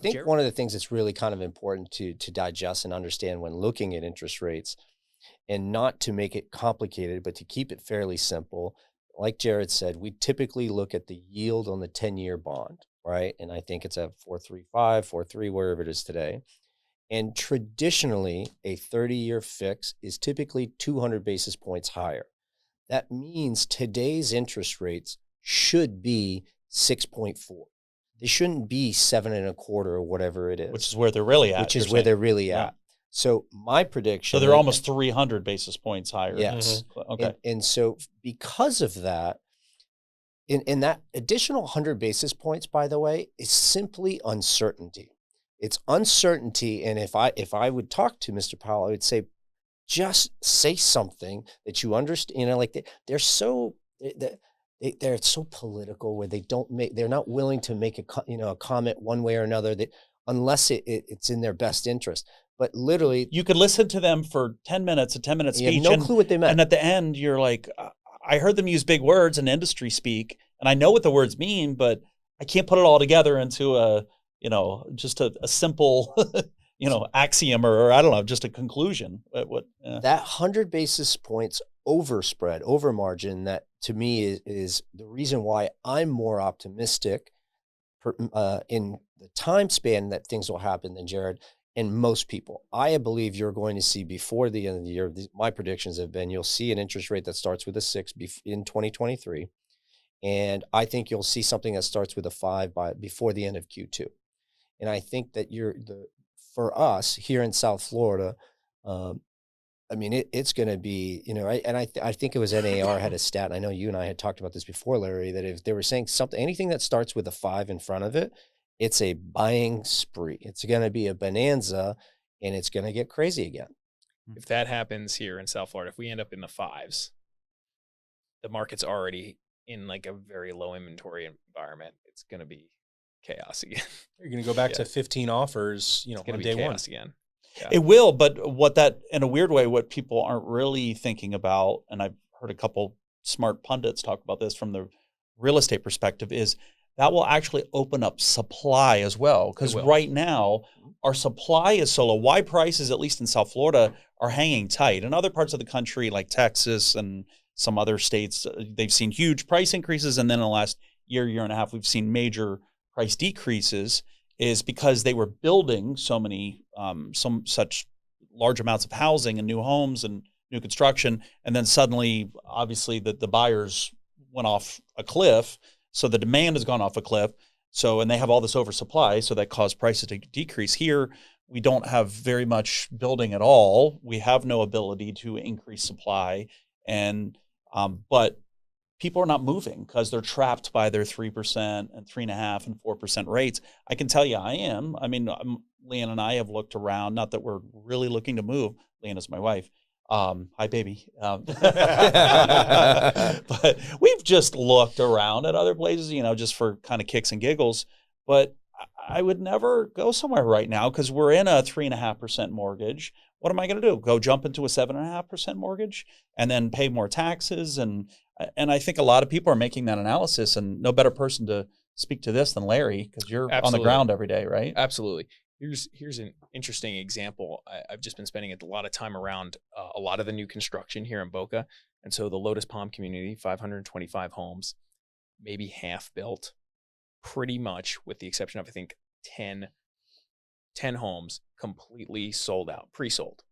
think Jared? one of the things that's really kind of important to digest and understand when looking at interest rates, and not to make it complicated, but to keep it fairly simple. Like Jared said, we typically look at the yield on the 10-year bond, right? And I think it's at 4.35, 4.3, wherever it is today. And traditionally, a 30-year fix is typically 200 basis points higher. That means today's interest rates should be 6.4. They shouldn't be 7.25 or whatever it is. Which is where they're really at. Which is where they're really Yeah. at. So my prediction. So they're almost 300 basis points higher. Yes. Okay. And so because of that, in that additional 100 basis points, by the way, is simply uncertainty. It's uncertainty. And if I would talk to Mr. Powell, I would say, just say something that you understand. You know, like they're so political, where they're not willing to make a comment one way or another, that unless it's in their best interest. But literally, you could listen to them for 10 minutes, a 10-minute speech. You have no clue what they meant. And at the end, you're like, I heard them use big words and industry speak, and I know what the words mean, but I can't put it all together into just a simple, axiom or I don't know, just a conclusion. That 100 basis points overspread, over margin, that to me is the reason why I'm more optimistic in the time span that things will happen than Jared and most people. I believe you're going to see before the end of the year, my predictions have been, you'll see an interest rate that starts with a 6 in 2023. And I think you'll see something that starts with a 5 before the end of Q2. And I think that for us here in South Florida, it's going to be, I think it was NAR had a stat, and I know you and I had talked about this before, Larry, that if they were saying anything that starts with a 5 in front of it, it's a buying spree. It's going to be a bonanza, and it's going to get crazy again. If that happens here in South Florida, if we end up in the 5s, the market's already in like a very low inventory environment. It's going to be chaos again. You're going to go back to 15 offers, on day one again. Yeah. It will, but in a weird way, what people aren't really thinking about, and I've heard a couple smart pundits talk about this from the real estate perspective, is that will actually open up supply as well. Because right now, our supply is so low. Why prices, at least in South Florida, are hanging tight. In other parts of the country, like Texas and some other states, they've seen huge price increases. And then in the last year and a half, we've seen major price decreases, is because they were building so many, such large amounts of housing and new homes and new construction. And then suddenly, obviously, the buyers went off a cliff. So the demand has gone off a cliff. And they have all this oversupply, so that caused prices to decrease. Here, we don't have very much building at all. We have no ability to increase supply, but people are not moving because they're trapped by their 3% and 3.5% and 4% rates. I can tell you, I am. I mean, Leanne and I have looked around. Not that we're really looking to move. Leanne is my wife. Hi, baby. But we've just looked around at other places, just for kind of kicks and giggles. But I would never go somewhere right now because we're in a 3.5% mortgage. What am I going to do? Go jump into a 7.5% mortgage and then pay more taxes? And I think a lot of people are making that analysis, and no better person to speak to this than Larry, because you're on the ground every day, right? Absolutely. Here's an interesting example. I've just been spending a lot of time around a lot of the new construction here in Boca. And so the Lotus Palm community, 525 homes, maybe half built, pretty much with the exception of, I think, 10 homes completely sold out, pre-sold.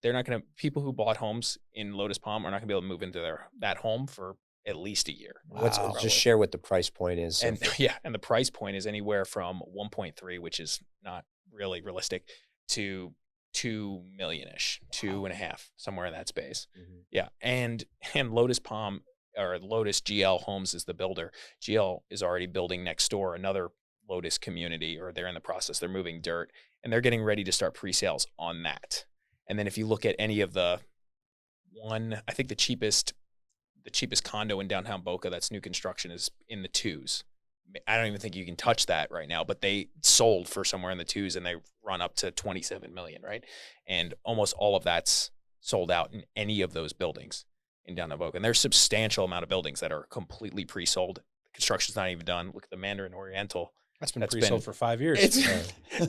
They're not going to, people who bought homes in Lotus Palm are not going to be able to move into that home for at least a year. Wow. Just share what the price point is. And and the price point is anywhere from 1.3, which is not really realistic, to 2 million-ish, 2.5, somewhere in that space. Mm-hmm. Yeah. And Lotus Palm, or Lotus GL Homes is the builder. GL is already building next door another Lotus community, or they're in the process. They're moving dirt, and they're getting ready to start pre-sales on that. And then if you look at any of I think the cheapest condo in downtown Boca that's new construction is in the 2s. I don't even think you can touch that right now, but they sold for somewhere in the 2s, and they run up to 27 million, right? And almost all of that's sold out in any of those buildings in downtown Boca. And there's a substantial amount of buildings that are completely pre-sold. The construction's not even done. Look at the Mandarin Oriental That's been pre-sold for 5 years.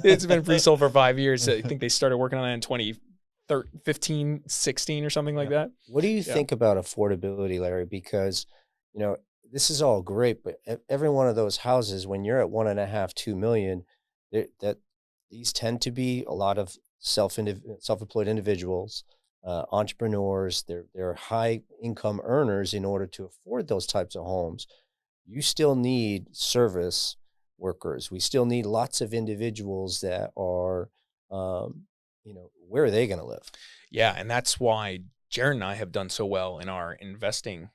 It's been pre-sold for 5 years. I think they started working on that in 2015, 16 or something like that. What do you think about affordability, Larry? Because, this is all great, but every one of those houses, when you're at 1.5, 2 million, these tend to be a lot of self-employed individuals, entrepreneurs. They're high income earners. In order to afford those types of homes, you still need service workers. We still need lots of individuals that are, where are they going to live? Yeah, and that's why Jared and I have done so well in our investing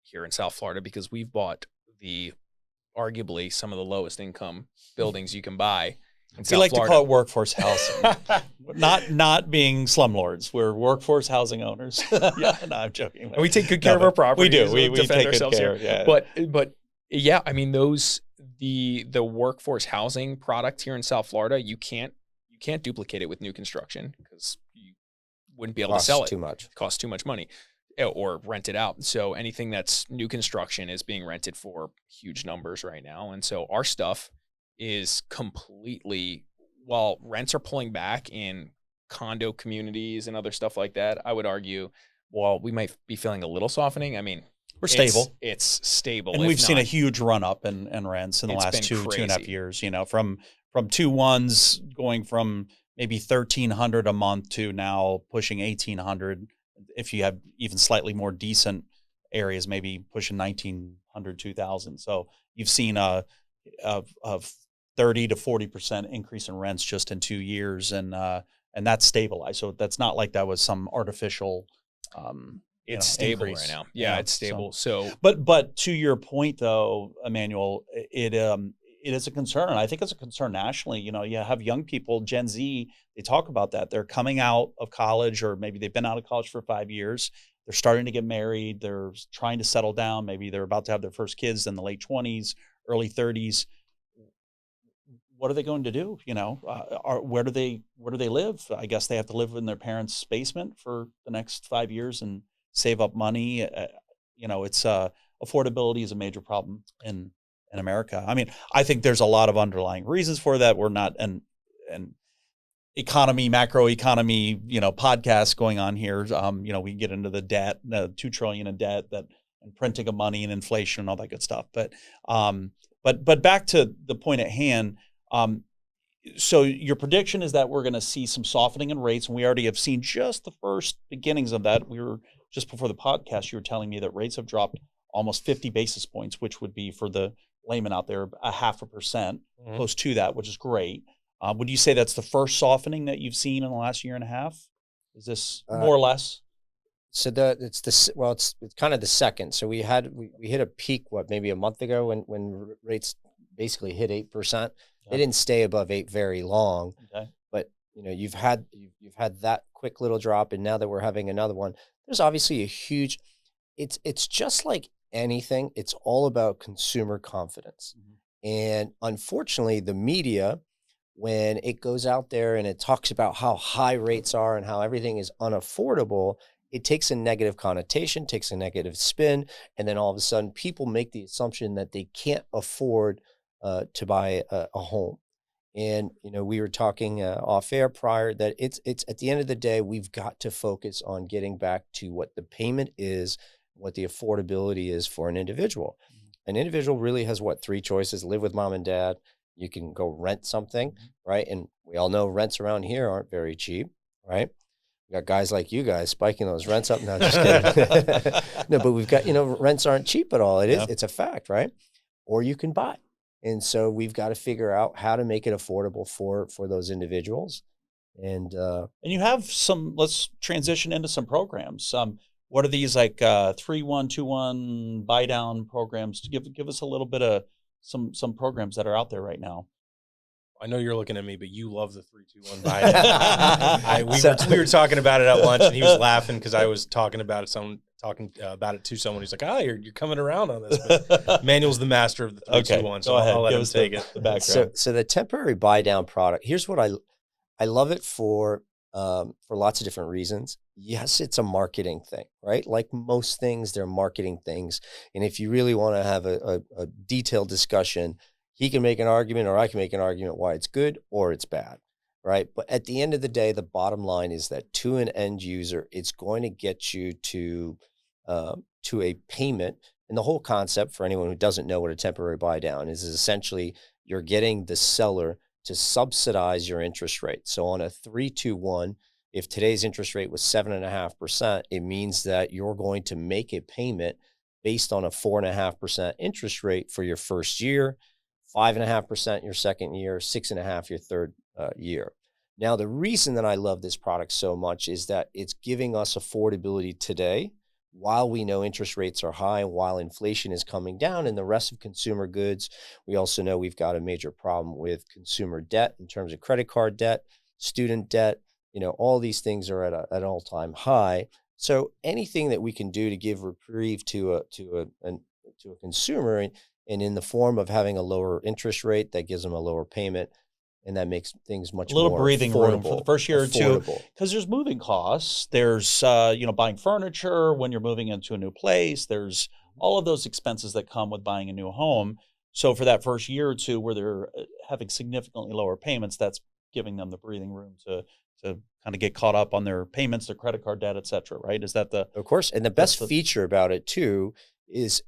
here in South Florida, because we've bought arguably some of the lowest income buildings you can buy in South like Florida. To call it workforce housing, not being slumlords. We're workforce housing owners. Yeah, no, I'm joking. And we take good care of our properties. We do. We defend take ourselves good care. here. Yeah. But yeah, I mean the workforce housing product here in South Florida, you can't duplicate it with new construction because you wouldn't be able to sell it. Too much. It costs too much money. Or rent it out. So anything that's new construction is being rented for huge numbers right now. And so our stuff is completely, while rents are pulling back in condo communities and other stuff like that, I would argue, while we might be feeling a little softening, I mean, we're stable. It's stable. And we've seen a huge run up in rents in the last 2.5 years, from 2.1s going from maybe 1,300 a month to now pushing 1,800. If you have even slightly more decent areas, maybe pushing 1,900, 2,000. So you've seen a 30 to 40% increase in rents just in 2 years, and that's stabilized. So that's not like that was some artificial. It's stable increase. right now. Yeah, it's stable. So, but to your point though, Emmanuel, it is a concern. I think it's a concern nationally. You have young people, Gen Z, they talk about that. They're coming out of college, or maybe they've been out of college for 5 years. They're starting to get married. They're trying to settle down. Maybe they're about to have their first kids in the late 20s, early 30s. What are they going to do? Where do they live? I guess they have to live in their parents' basement for the next 5 years and save up money. It's affordability is a major problem in America. I mean, I think there's a lot of underlying reasons for that. We're not an macroeconomy, podcast going on here. We get into the debt, $2 trillion in debt, and printing of money and inflation and all that good stuff. But back to the point at hand. So your prediction is that we're going to see some softening in rates, and we already have seen just the first beginnings of that. We were just before the podcast, you were telling me that rates have dropped almost 50 basis points, which would be, for the layman out there, 0.5%, close to that, which is great. Would you say that's the first softening that you've seen in the last year and a half? Is this more or less? So it's kind of the second. So we hit a peak maybe a month ago when rates basically hit 8%. They didn't stay above 8 very long. Okay. But you've had that quick little drop, and now that we're having another one, there's obviously a huge. It's just like anything. It's all about consumer confidence, and unfortunately, the media, when it goes out there and it talks about how high rates are and how everything is unaffordable, it takes a negative connotation, takes a negative spin, and then all of a sudden people make the assumption that they can't afford to buy a home. And, we were talking off air prior that it's at the end of the day, we've got to focus on getting back to what the payment is, what the affordability is for an individual. An individual really has 3 choices: live with mom and dad. You can go rent something, right? And we all know rents around here aren't very cheap, right? We got guys like you guys spiking those rents up. No, just kidding. No, but we've got, rents aren't cheap at all. It's a fact, right? Or you can buy. And so we've got to figure out how to make it affordable for those individuals. And you have some, let's transition into some programs. What are these, like 3-1, 2-1 buy down programs? To give us a little bit of some programs that are out there right now. I know you're looking at me, but you love the 3-2-1 buy down. We were talking about it at lunch, and he was laughing because I was talking about it to someone. He's like, you're coming around on this. But Emmanuel's the master of the 3-2-1, so I'll let him take it. The background. So the temporary buy down product, here's what I love it for lots of different reasons. Yes, it's a marketing thing, right? Like most things, they're marketing things. And if you really want to have a detailed discussion, He can make an argument, or I can make an argument why it's good or it's bad, right? But at the end of the day, the bottom line is that to an end user, it's going to get you to a payment. And the whole concept, for anyone who doesn't know what a temporary buy down is essentially you're getting the seller to subsidize your interest rate. So on a 3-2-1, if today's interest rate was 7.5%, it means that you're going to make a payment based on a 4.5% interest rate for your first year, 5.5% your second year, 6.5% your third year. Now, the reason that I love this product so much is that it's giving us affordability today while we know interest rates are high, while inflation is coming down in the rest of consumer goods. We also know we've got a major problem with consumer debt in terms of credit card debt, student debt. All these things are at an all-time high. So anything that we can do to give reprieve to a consumer, and in the form of having a lower interest rate that gives them a lower payment, and that makes things much more a little breathing room for the first year or two, because there's moving costs. There's buying furniture when you're moving into a new place. There's all of those expenses that come with buying a new home. So for that first year or two where they're having significantly lower payments, that's giving them the breathing room to kind of get caught up on their payments, their credit card debt, et cetera, right? Is that Of course. And the best feature about it too is,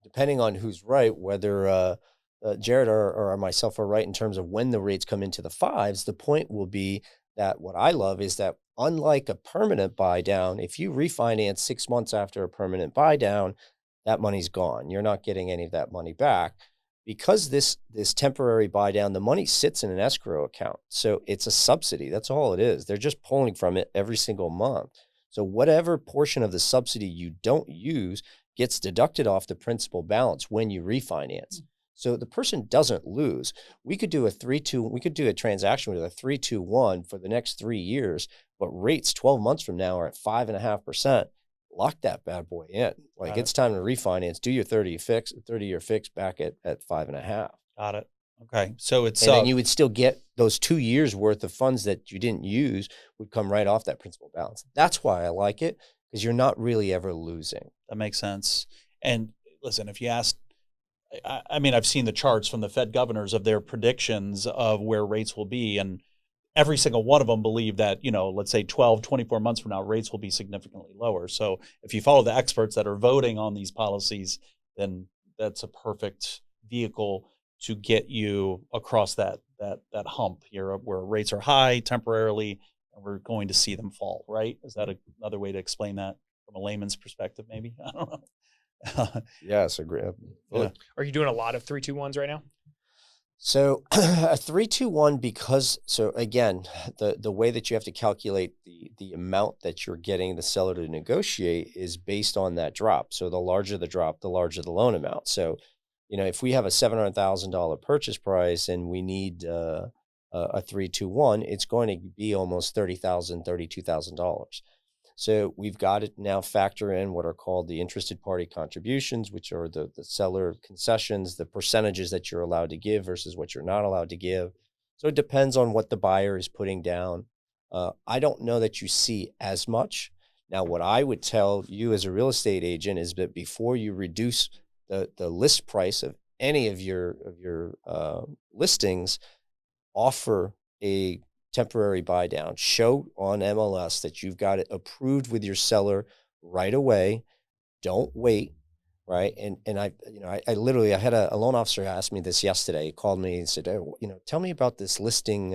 depending on who's right, whether Jared or myself are right in terms of when the rates come into the fives, the point will be that what I love is that unlike a permanent buy down, if you refinance 6 months after a permanent buy down, that money's gone. You're not getting any of that money back. Because this temporary buy down, the money sits in an escrow account. So it's a subsidy. That's all it is. They're just pulling from it every single month. So whatever portion of the subsidy you don't use gets deducted off the principal balance when you refinance. So the person doesn't lose. We could do a transaction with a 3-2-1 for the next 3 years, but rates 12 months from now are at 5.5%. Lock that bad boy in. Like, it's time to refinance. Do your 30-year fix back at 5.5. Got it. Okay. So it's and then you would still get those 2 years worth of funds that you didn't use would come right off that principal balance. That's why I like it, because you're not really ever losing. That makes sense. And listen, if you ask, I mean, I've seen the charts from the Fed governors of their predictions of where rates will be, and every single one of them believe that, let's say 12, 24 months from now, rates will be significantly lower. So if you follow the experts that are voting on these policies, then that's a perfect vehicle to get you across that hump here where rates are high temporarily, and we're going to see them fall, right? Is that another way to explain that from a layman's perspective, maybe? I don't know. Yes, agree. Yeah. Are you doing a lot of 3-2-1s right now? So a 3-2-1, because again, the way that you have to calculate the amount that you're getting the seller to negotiate is based on that drop. So the larger the drop, the larger the loan amount. So, if we have a $700,000 purchase price and we need a 3-2-1, it's going to be almost $30,000, $32,000. So we've got to now factor in what are called the interested party contributions, which are the seller concessions, the percentages that you're allowed to give versus what you're not allowed to give. So it depends on what the buyer is putting down. I don't know that you see as much. Now, what I would tell you as a real estate agent is that before you reduce the list price of any of your listings, offer a temporary buy down. Show on MLS that you've got it approved with your seller right away. Don't wait, right? And I literally had a loan officer ask me this yesterday. He called me and said, "Oh, tell me about this listing,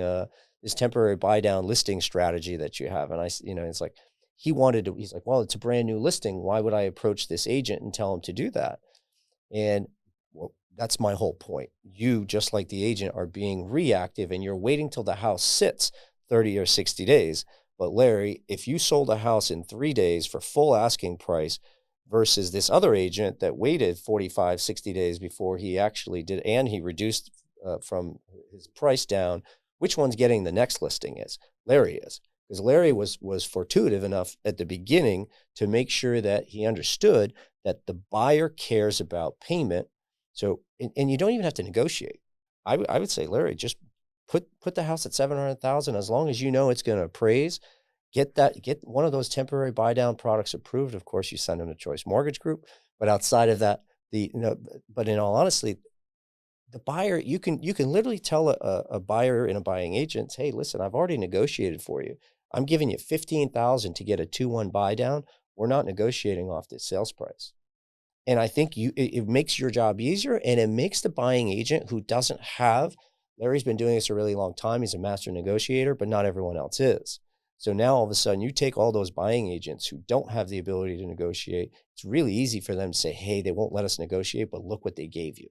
this temporary buy down listing strategy that you have." And it's like he's like, "Well, it's a brand new listing. Why would I approach this agent and tell him to do that?" And that's my whole point. You, just like the agent, are being reactive, and you're waiting till the house sits 30 or 60 days. But Larry, if you sold a house in 3 days for full asking price versus this other agent that waited 45, 60 days before he actually did, and he reduced from his price down, which one's getting the next listing is? Larry is. Because Larry was fortuitous enough at the beginning to make sure that he understood that the buyer cares about payment. So, and you don't even have to negotiate. I would say, Larry, just put the house at $700,000. As long as you know it's going to appraise, get one of those temporary buy down products approved. Of course, you send them to Choice Mortgage Group. But outside of that, but in all honesty, the buyer, you can literally tell a buyer and a buying agent, hey, listen, I've already negotiated for you. I'm giving you 15,000 to get a 2-1 buy down. We're not negotiating off this sales price. And I think it makes your job easier, and it makes the buying agent who doesn't have, Larry's been doing this a really long time. He's a master negotiator, but not everyone else is. So now all of a sudden you take all those buying agents who don't have the ability to negotiate. It's really easy for them to say, hey, they won't let us negotiate, but look what they gave you.